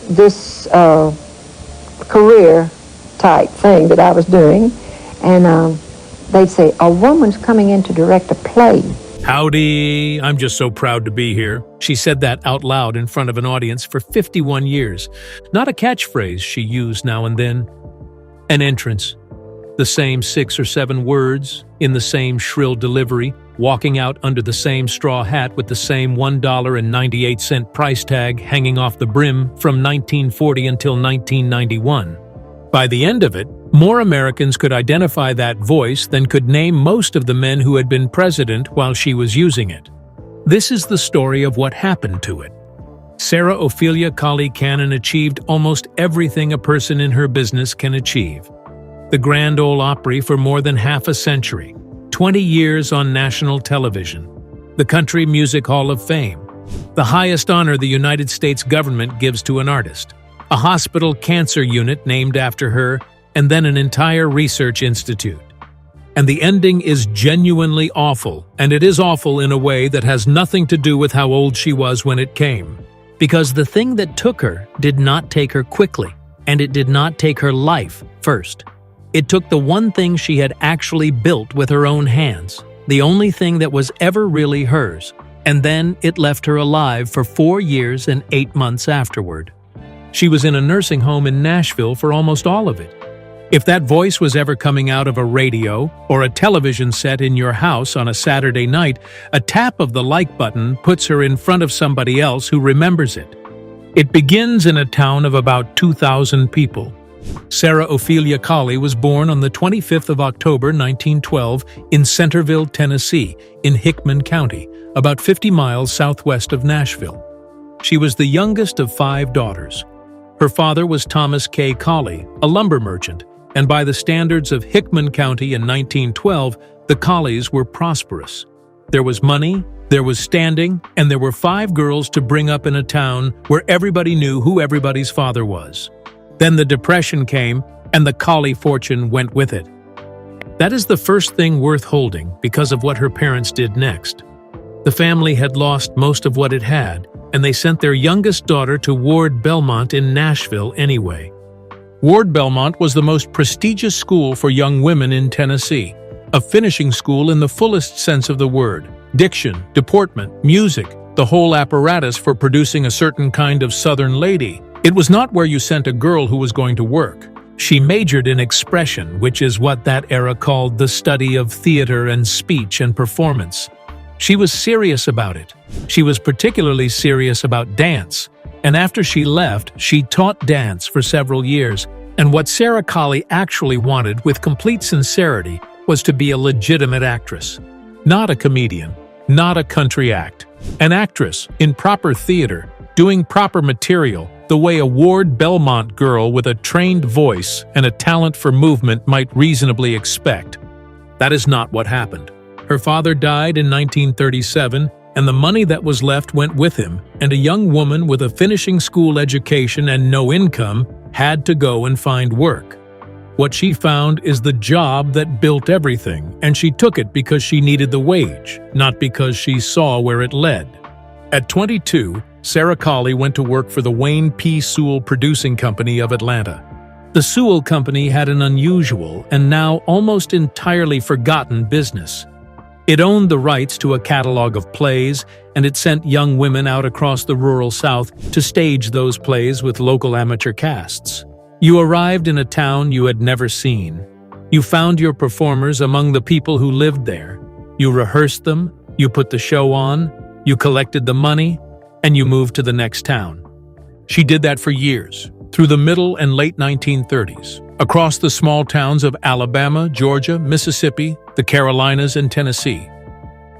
this career type thing that I was doing, and they'd say, a woman's coming in to direct a play. Howdy, I'm just so proud to be here. She said that out loud in front of an audience for 51 years. Not a catchphrase she used now and then. An entrance. The same 6 or 7 words, in the same shrill delivery, walking out under the same straw hat with the same $1.98 price tag hanging off the brim from 1940 until 1991. By the end of it, more Americans could identify that voice than could name most of the men who had been president while she was using it. This is the story of what happened to it. Sarah Ophelia Colley Cannon achieved almost everything a person in her business can achieve. The Grand Ole Opry for more than half a century, 20 years on national television, the Country Music Hall of Fame, the highest honor the United States government gives to an artist, a hospital cancer unit named after her, and then an entire research institute. And the ending is genuinely awful, and it is awful in a way that has nothing to do with how old she was when it came. Because the thing that took her did not take her quickly, and it did not take her life first. It took the one thing she had actually built with her own hands, the only thing that was ever really hers, and then it left her alive for 4 years and 8 months afterward. She was in a nursing home in Nashville for almost all of it. If that voice was ever coming out of a radio or a television set in your house on a Saturday night, a tap of the like button puts her in front of somebody else who remembers it. It begins in a town of about 2,000 people. Sarah Ophelia Colley was born on the 25th of October 1912 in Centerville, Tennessee, in Hickman County, about 50 miles southwest of Nashville. She was the youngest of 5 daughters. Her father was Thomas K. Colley, a lumber merchant, and by the standards of Hickman County in 1912, the Colleys were prosperous. There was money, there was standing, and there were 5 girls to bring up in a town where everybody knew who everybody's father was. Then the Depression came, and the Colley fortune went with it. That is the first thing worth holding because of what her parents did next. The family had lost most of what it had, and they sent their youngest daughter to Ward Belmont in Nashville anyway. Ward Belmont was the most prestigious school for young women in Tennessee, a finishing school in the fullest sense of the word. Diction, deportment, music, the whole apparatus for producing a certain kind of Southern lady. It was not where you sent a girl who was going to work. She majored in expression, which is what that era called the study of theater and speech and performance. She was serious about it. She was particularly serious about dance. And after she left, she taught dance for several years. And what Sarah Colley actually wanted, with complete sincerity, was to be a legitimate actress. Not a comedian, not a country act. An actress, in proper theater, doing proper material, the way a Ward Belmont girl with a trained voice and a talent for movement might reasonably expect. That is not what happened. Her father died in 1937, and the money that was left went with him, and a young woman with a finishing school education and no income had to go and find work. What she found is the job that built everything, and she took it because she needed the wage, not because she saw where it led. At 22, Sarah Colley went to work for the Wayne P. Sewell Producing Company of Atlanta. The Sewell Company had an unusual and now almost entirely forgotten business. It owned the rights to a catalog of plays, and it sent young women out across the rural South to stage those plays with local amateur casts. You arrived in a town you had never seen. You found your performers among the people who lived there. You rehearsed them, you put the show on, you collected the money, and you moved to the next town. She did that for years, through the middle and late 1930s, across the small towns of Alabama, Georgia, Mississippi, the Carolinas, and Tennessee.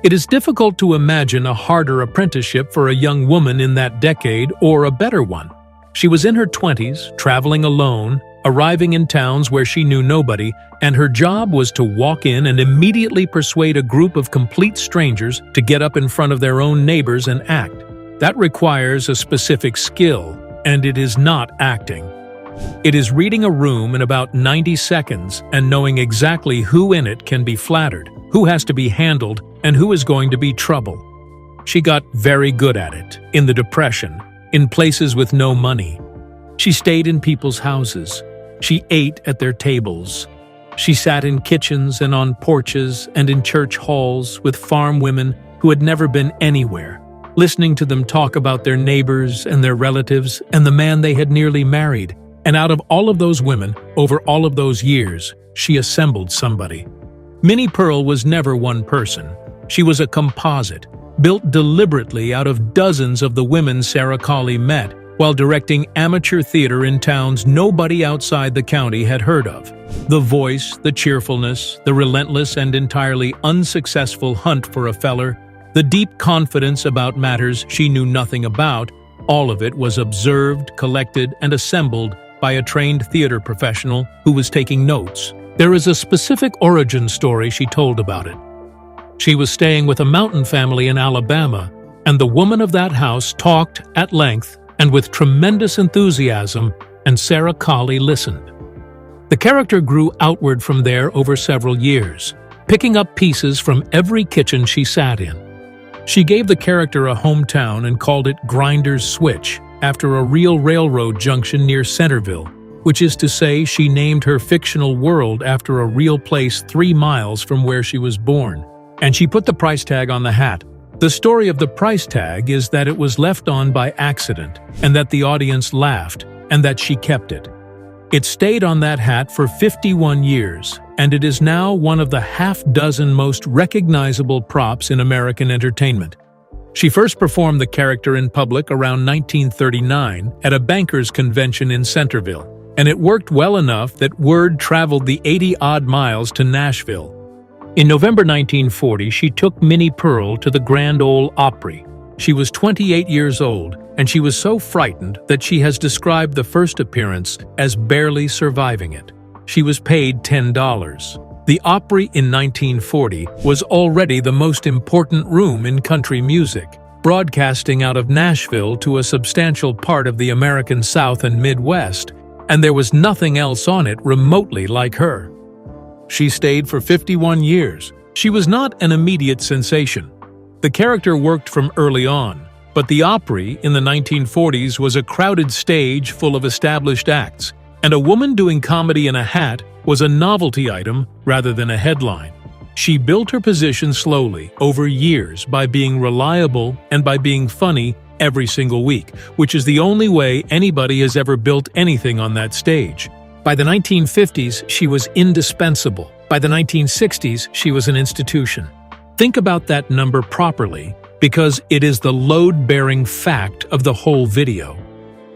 It is difficult to imagine a harder apprenticeship for a young woman in that decade or a better one. She was in her 20s, traveling alone, arriving in towns where she knew nobody, and her job was to walk in and immediately persuade a group of complete strangers to get up in front of their own neighbors and act. That requires a specific skill, and it is not acting. It is reading a room in about 90 seconds and knowing exactly who in it can be flattered, who has to be handled, and who is going to be trouble. She got very good at it, in the Depression, in places with no money. She stayed in people's houses. She ate at their tables. She sat in kitchens and on porches and in church halls with farm women who had never been anywhere, listening to them talk about their neighbors and their relatives and the man they had nearly married. And out of all of those women, over all of those years, she assembled somebody. Minnie Pearl was never one person. She was a composite, built deliberately out of dozens of the women Sarah Colley met while directing amateur theater in towns nobody outside the county had heard of. The voice, the cheerfulness, the relentless and entirely unsuccessful hunt for a feller, the deep confidence about matters she knew nothing about, all of it was observed, collected, and assembled by a trained theater professional who was taking notes. There is a specific origin story she told about it. She was staying with a mountain family in Alabama, and the woman of that house talked at length and with tremendous enthusiasm, and Sarah Colley listened. The character grew outward from there over several years, picking up pieces from every kitchen she sat in. She gave the character a hometown and called it Grinder's Switch, after a real railroad junction near Centerville, which is to say she named her fictional world after a real place 3 miles from where she was born. And she put the price tag on the hat. The story of the price tag is that it was left on by accident, and that the audience laughed, and that she kept it. It stayed on that hat for 51 years, and it is now one of the half-dozen most recognizable props in American entertainment. She first performed the character in public around 1939 at a bankers' convention in Centerville, and it worked well enough that word traveled the 80-odd miles to Nashville. In November 1940, she took Minnie Pearl to the Grand Ole Opry. She was 28 years old, and she was so frightened that she has described the first appearance as barely surviving it. She was paid $10. The Opry in 1940 was already the most important room in country music, broadcasting out of Nashville to a substantial part of the American South and Midwest, and there was nothing else on it remotely like her. She stayed for 51 years. She was not an immediate sensation. The character worked from early on, but the Opry in the 1940s was a crowded stage full of established acts, and a woman doing comedy in a hat was a novelty item rather than a headline. She built her position slowly, over years, by being reliable and by being funny every single week, which is the only way anybody has ever built anything on that stage. By the 1950s, she was indispensable. By the 1960s, she was an institution. Think about that number properly, because it is the load-bearing fact of the whole video.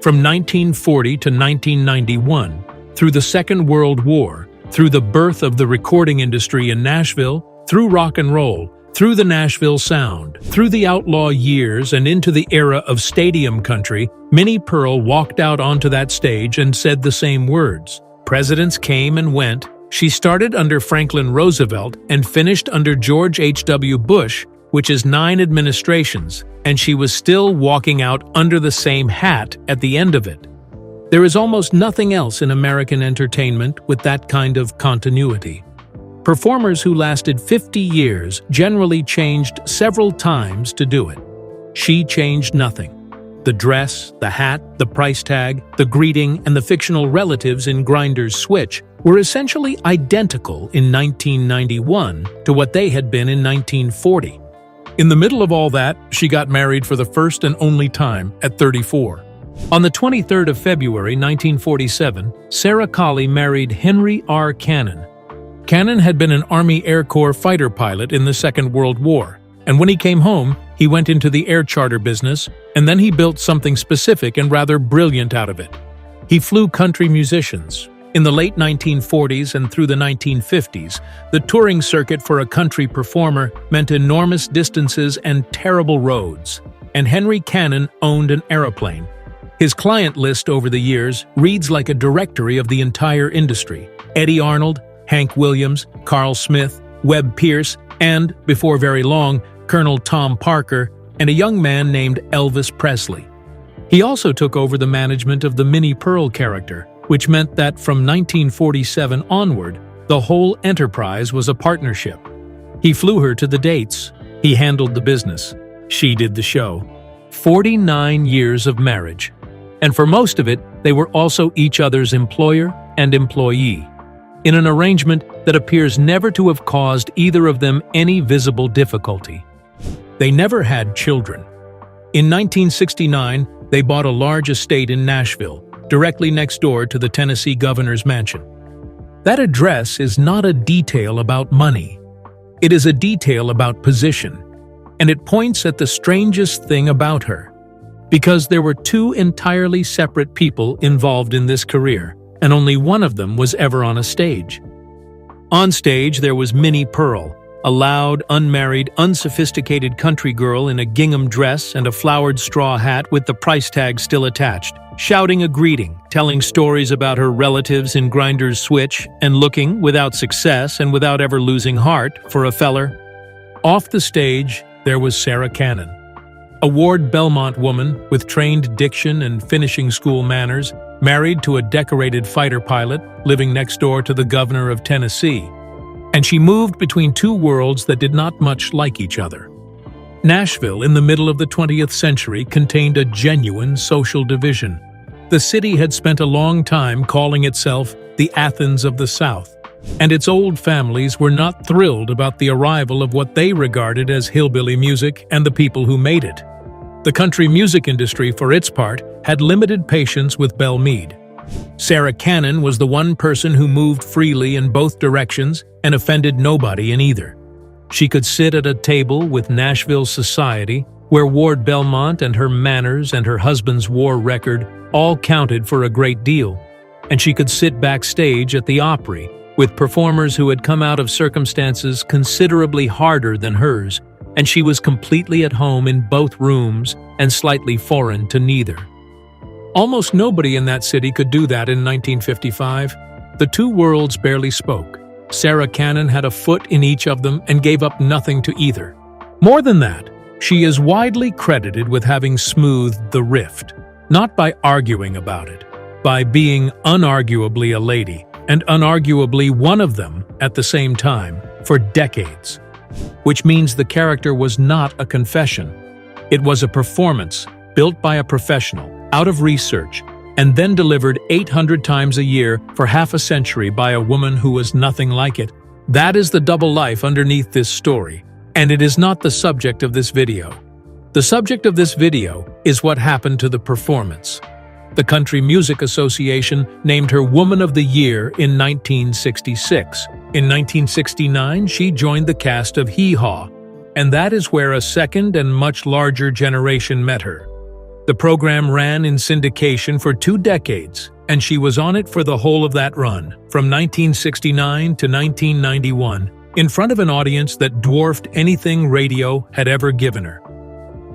From 1940 to 1991, through the Second World War, through the birth of the recording industry in Nashville, through rock and roll, through the Nashville Sound, through the outlaw years and into the era of stadium country, Minnie Pearl walked out onto that stage and said the same words. Presidents came and went. She started under Franklin Roosevelt and finished under George H.W. Bush, which is 9 administrations, and she was still walking out under the same hat at the end of it. There is almost nothing else in American entertainment with that kind of continuity. Performers who lasted 50 years generally changed several times to do it. She changed nothing. The dress, the hat, the price tag, the greeting, and the fictional relatives in Grinder's Switch were essentially identical in 1991 to what they had been in 1940. In the middle of all that, she got married for the first and only time at 34. On the 23rd of February 1947, Sarah Colley married Henry R. Cannon. Cannon had been an Army Air Corps fighter pilot in the Second World War, and when he came home, he went into the air charter business, and then he built something specific and rather brilliant out of it. He flew country musicians. In the late 1940s and through the 1950s, the touring circuit for a country performer meant enormous distances and terrible roads, and Henry Cannon owned an aeroplane. His client list over the years reads like a directory of the entire industry: Eddie Arnold, Hank Williams, Carl Smith, Webb Pierce, and, before very long, Colonel Tom Parker, and a young man named Elvis Presley. He also took over the management of the Minnie Pearl character, which meant that from 1947 onward, the whole enterprise was a partnership. He flew her to the dates. He handled the business. She did the show. 49 years of marriage. And for most of it, they were also each other's employer and employee, in an arrangement that appears never to have caused either of them any visible difficulty. They never had children. In 1969, they bought a large estate in Nashville, directly next door to the Tennessee governor's mansion. That address is not a detail about money. It is a detail about position, and it points at the strangest thing about her. Because there were two entirely separate people involved in this career, and only one of them was ever on a stage. On stage, there was Minnie Pearl, a loud, unmarried, unsophisticated country girl in a gingham dress and a flowered straw hat with the price tag still attached, shouting a greeting, telling stories about her relatives in Grinder's Switch, and looking, without success and without ever losing heart, for a feller. Off the stage, there was Sarah Cannon, a Ward Belmont woman with trained diction and finishing school manners, married to a decorated fighter pilot, living next door to the governor of Tennessee. And she moved between two worlds that did not much like each other. Nashville, in the middle of the 20th century, contained a genuine social division. The city had spent a long time calling itself the Athens of the South, and its old families were not thrilled about the arrival of what they regarded as hillbilly music and the people who made it. The country music industry, for its part, had limited patience with Belle Meade. Sarah Cannon was the one person who moved freely in both directions and offended nobody in either. She could sit at a table with Nashville society, where Ward Belmont and her manners and her husband's war record all counted for a great deal, and she could sit backstage at the Opry with performers who had come out of circumstances considerably harder than hers, and she was completely at home in both rooms and slightly foreign to neither. Almost nobody in that city could do that in 1955. The two worlds barely spoke. Sarah Cannon had a foot in each of them and gave up nothing to either. More than that, she is widely credited with having smoothed the rift, not by arguing about it, by being unarguably a lady, and unarguably one of them at the same time, for decades. Which means the character was not a confession. It was a performance built by a professional, out of research, and then delivered 800 times a year for half a century by a woman who was nothing like it. That is the double life underneath this story, and it is not the subject of this video. The subject of this video is what happened to the performance. The Country Music Association named her Woman of the Year in 1966. In 1969, she joined the cast of Hee Haw, and that is where a second and much larger generation met her. The program ran in syndication for 2 decades, and she was on it for the whole of that run, from 1969 to 1991, in front of an audience that dwarfed anything radio had ever given her.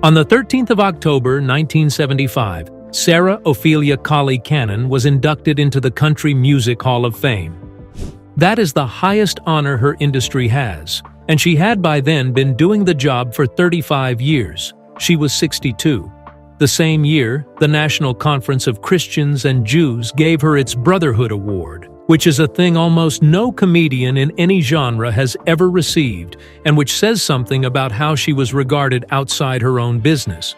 On the 13th of October, 1975, Sarah Ophelia Colley Cannon was inducted into the Country Music Hall of Fame. That is the highest honor her industry has, and she had by then been doing the job for 35 years. She was 62. The same year, the National Conference of Christians and Jews gave her its Brotherhood Award, which is a thing almost no comedian in any genre has ever received, and which says something about how she was regarded outside her own business.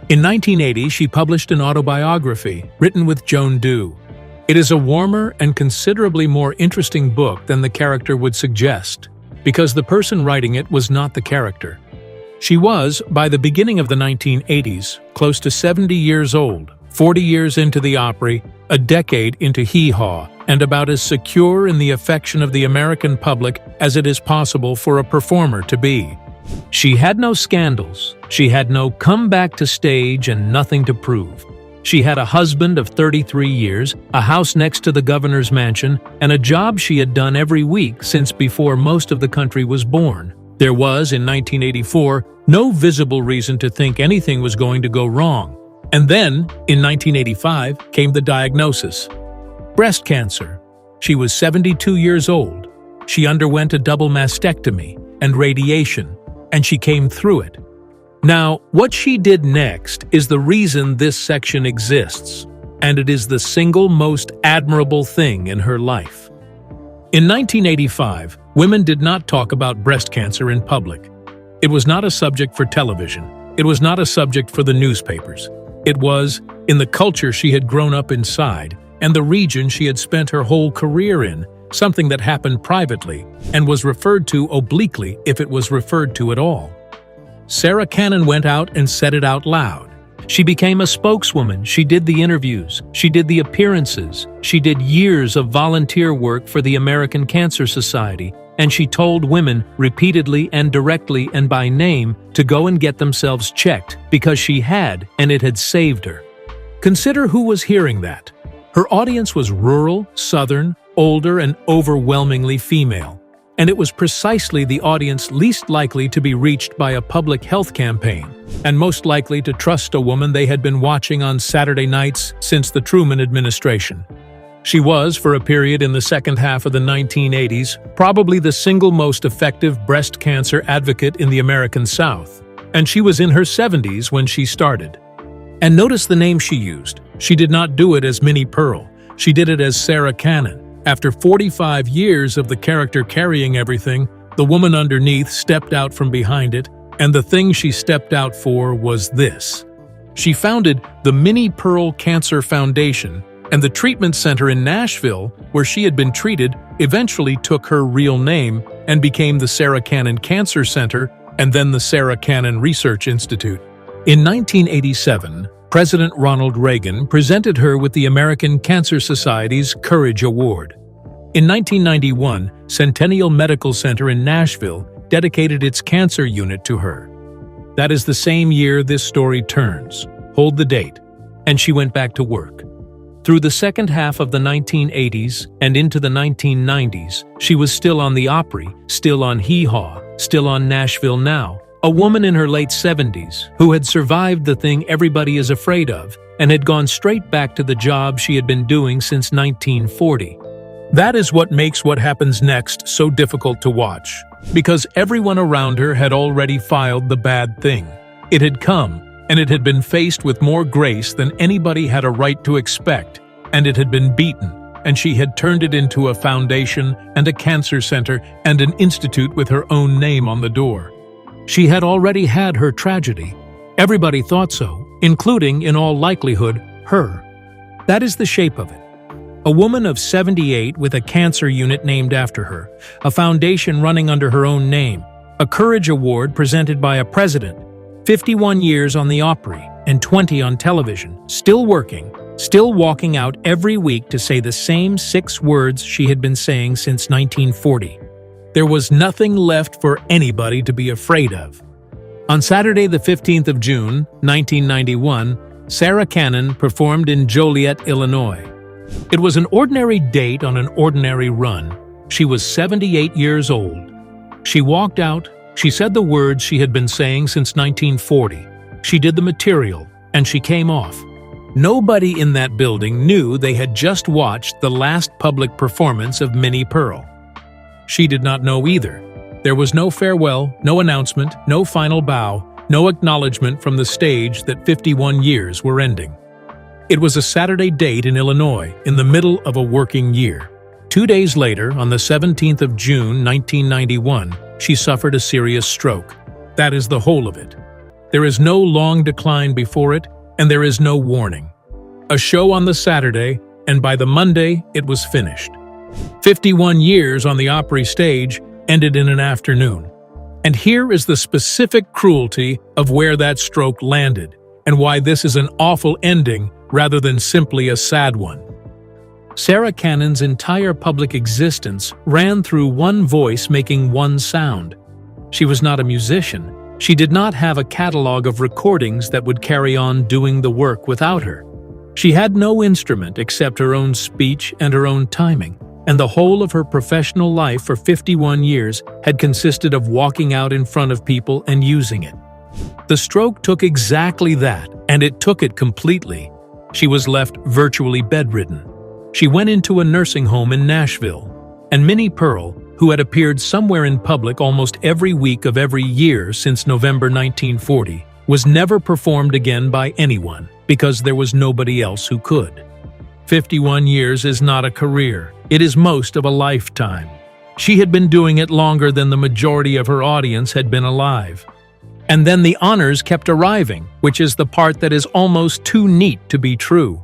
In 1980, she published an autobiography, written with Joan Dew. It is a warmer and considerably more interesting book than the character would suggest, because the person writing it was not the character. She was, by the beginning of the 1980s, close to 70 years old, 40 years into the Opry, a decade into Hee Haw, and about as secure in the affection of the American public as it is possible for a performer to be. She had no scandals, she had no come back to stage and nothing to prove. She had a husband of 33 years, a house next to the governor's mansion, and a job she had done every week since before most of the country was born. There was, in 1984, no visible reason to think anything was going to go wrong. And then, in 1985, came the diagnosis. Breast cancer. She was 72 years old. She underwent a double mastectomy and radiation, and she came through it. Now, what she did next is the reason this section exists, and it is the single most admirable thing in her life. In 1985, women did not talk about breast cancer in public. It was not a subject for television. It was not a subject for the newspapers. It was in the culture she had grown up inside and the region she had spent her whole career in, something that happened privately and was referred to obliquely if it was referred to at all. Sarah Cannon went out and said it out loud. She became a spokeswoman, she did the interviews, she did the appearances, she did years of volunteer work for the American Cancer Society, and she told women repeatedly and directly and by name to go and get themselves checked because she had, and it had saved her. Consider who was hearing that. Her audience was rural, southern, older, and overwhelmingly female. And it was precisely the audience least likely to be reached by a public health campaign, and most likely to trust a woman they had been watching on Saturday nights since the Truman administration. She was, for a period in the second half of the 1980s, probably the single most effective breast cancer advocate in the American South, and she was in her 70s when she started. And notice the name she used. She did not do it as Minnie Pearl. She did it as Sarah Cannon. After 45 years of the character carrying everything, the woman underneath stepped out from behind it, and the thing she stepped out for was this. She founded the Minnie Pearl Cancer Foundation, and the treatment center in Nashville, where she had been treated, eventually took her real name and became the Sarah Cannon Cancer Center and then the Sarah Cannon Research Institute. In 1987, President Ronald Reagan presented her with the American Cancer Society's Courage Award. In 1991, Centennial Medical Center in Nashville dedicated its cancer unit to her. That is the same year this story turns. Hold the date. And she went back to work. Through the second half of the 1980s and into the 1990s, she was still on the Opry, still on Hee Haw, still on Nashville Now, a woman in her late 70s who had survived the thing everybody is afraid of and had gone straight back to the job she had been doing since 1940. That is what makes what happens next so difficult to watch, because everyone around her had already filed the bad thing. It had come, and it had been faced with more grace than anybody had a right to expect, and it had been beaten, and she had turned it into a foundation and a cancer center and an institute with her own name on the door. She had already had her tragedy. Everybody thought so, including, in all likelihood, her. That is the shape of it. A woman of 78 with a cancer unit named after her, a foundation running under her own name, a Courage Award presented by a president, 51 years on the Opry and 20 on television, still working, still walking out every week to say the same 6 words she had been saying since 1940. There was nothing left for anybody to be afraid of. On Saturday, the 15th of June, 1991, Sarah Cannon performed in Joliet, Illinois. It was an ordinary date on an ordinary run. She was 78 years old. She walked out, she said the words she had been saying since 1940. She did the material, and she came off. Nobody in that building knew they had just watched the last public performance of Minnie Pearl. She did not know either. There was no farewell, no announcement, no final bow, no acknowledgement from the stage that 51 years were ending. It was a Saturday date in Illinois, in the middle of a working year. 2 days later, on the 17th of June, 1991, she suffered a serious stroke. That is the whole of it. There is no long decline before it, and there is no warning. A show on the Saturday, and by the Monday, it was finished. 51 years on the Opry stage ended in an afternoon. And here is the specific cruelty of where that stroke landed, and why this is an awful ending rather than simply a sad one. Sarah Cannon's entire public existence ran through one voice making one sound. She was not a musician. She did not have a catalog of recordings that would carry on doing the work without her. She had no instrument except her own speech and her own timing, and the whole of her professional life for 51 years had consisted of walking out in front of people and using it. The stroke took exactly that, and it took it completely. She was left virtually bedridden. She went into a nursing home in Nashville, and Minnie Pearl, who had appeared somewhere in public almost every week of every year since November 1940, was never performed again by anyone because there was nobody else who could. 51 years is not a career. It is most of a lifetime. She had been doing it longer than the majority of her audience had been alive. And then the honors kept arriving, which is the part that is almost too neat to be true.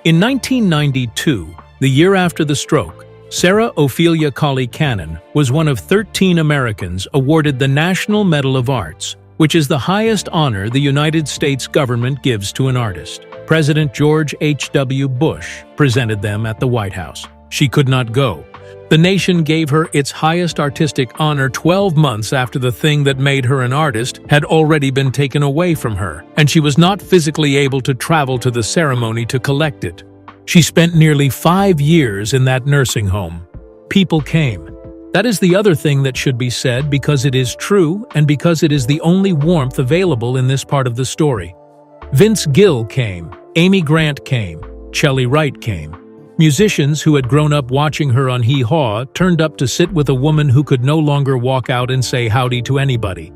In 1992, the year after the stroke, Sarah Ophelia Colley Cannon was one of 13 Americans awarded the National Medal of Arts, which is the highest honor the United States government gives to an artist. President George H.W. Bush presented them at the White House. She could not go. The nation gave her its highest artistic honor 12 months after the thing that made her an artist had already been taken away from her, and she was not physically able to travel to the ceremony to collect it. She spent nearly 5 years in that nursing home. People came. That is the other thing that should be said because it is true and because it is the only warmth available in this part of the story. Vince Gill came, Amy Grant came, Shelley Wright came. Musicians who had grown up watching her on Hee Haw turned up to sit with a woman who could no longer walk out and say howdy to anybody.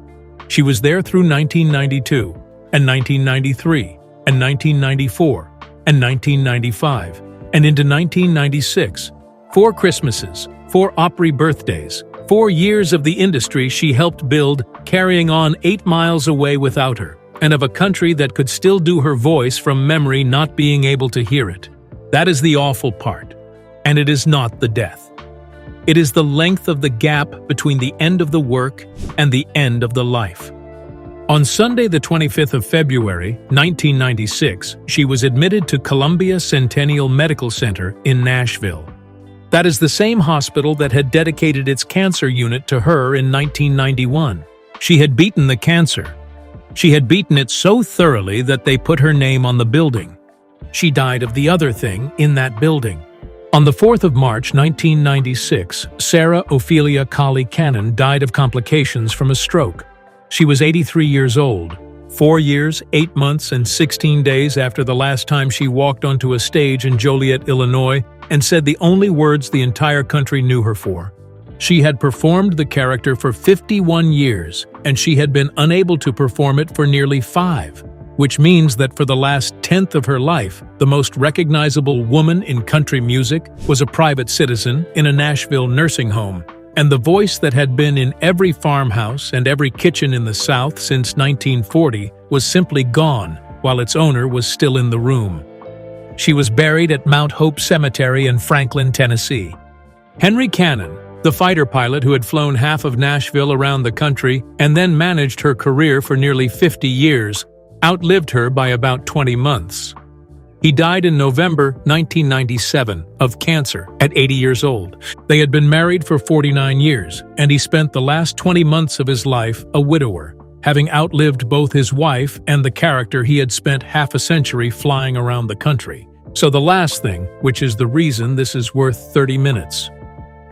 She was there through 1992, and 1993, and 1994, and 1995, and into 1996. 4 Christmases, 4 Opry birthdays, 4 years of the industry she helped build, carrying on 8 miles away without her, and of a country that could still do her voice from memory not being able to hear it. That is the awful part, and it is not the death. It is the length of the gap between the end of the work and the end of the life. On Sunday, the 25th of February, 1996, she was admitted to Columbia Centennial Medical Center in Nashville. That is the same hospital that had dedicated its cancer unit to her in 1991. She had beaten the cancer. She had beaten it so thoroughly that they put her name on the building. She died of the other thing in that building. On the 4th of March, 1996, Sarah Ophelia Colley Cannon died of complications from a stroke. She was 83 years old, 4 years, 8 months, and 16 days after the last time she walked onto a stage in Joliet, Illinois, and said the only words the entire country knew her for. She had performed the character for 51 years, and she had been unable to perform it for nearly 5. Which means that for the last 10th of her life, the most recognizable woman in country music was a private citizen in a Nashville nursing home, and the voice that had been in every farmhouse and every kitchen in the South since 1940 was simply gone while its owner was still in the room. She was buried at Mount Hope Cemetery in Franklin, Tennessee. Henry Cannon, the fighter pilot who had flown half of Nashville around the country and then managed her career for nearly 50 years, outlived her by about 20 months. He died in November 1997 of cancer at 80 years old. They had been married for 49 years, and he spent the last 20 months of his life a widower, having outlived both his wife and the character he had spent half a century flying around the country. So the last thing, which is the reason this is worth 30 minutes.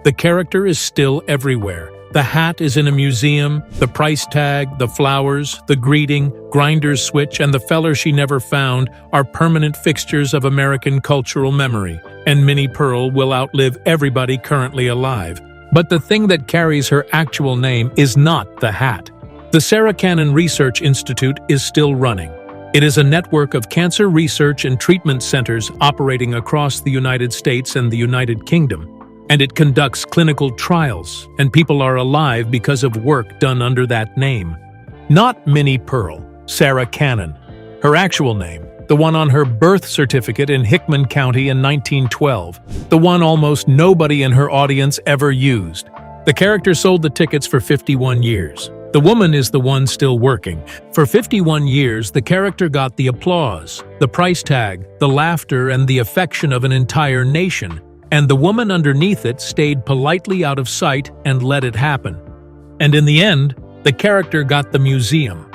The character is still everywhere. The hat is in a museum, the price tag, the flowers, the greeting, grinder's switch, and the feller she never found are permanent fixtures of American cultural memory, and Minnie Pearl will outlive everybody currently alive. But the thing that carries her actual name is not the hat. The Sarah Cannon Research Institute is still running. It is a network of cancer research and treatment centers operating across the United States and the United Kingdom. And it conducts clinical trials, and people are alive because of work done under that name. Not Minnie Pearl, Sarah Cannon. Her actual name, the one on her birth certificate in Hickman County in 1912, the one almost nobody in her audience ever used. The character sold the tickets for 51 years. The woman is the one still working. For 51 years, the character got the applause, the price tag, the laughter, and the affection of an entire nation. And the woman underneath it stayed politely out of sight and let it happen. And in the end, the character got the museum.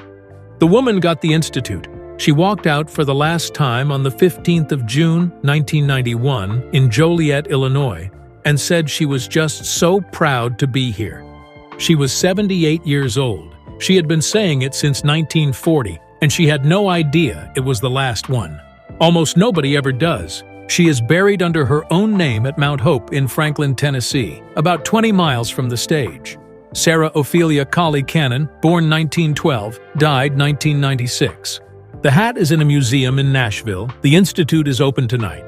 The woman got the institute. She walked out for the last time on the 15th of June, 1991, in Joliet, Illinois, and said she was just so proud to be here. She was 78 years old. She had been saying it since 1940, and she had no idea it was the last one. Almost nobody ever does. She is buried under her own name at Mount Hope in Franklin, Tennessee, about 20 miles from the stage. Sarah Ophelia Colley Cannon, born 1912, died 1996. The hat is in a museum in Nashville. The institute is open tonight.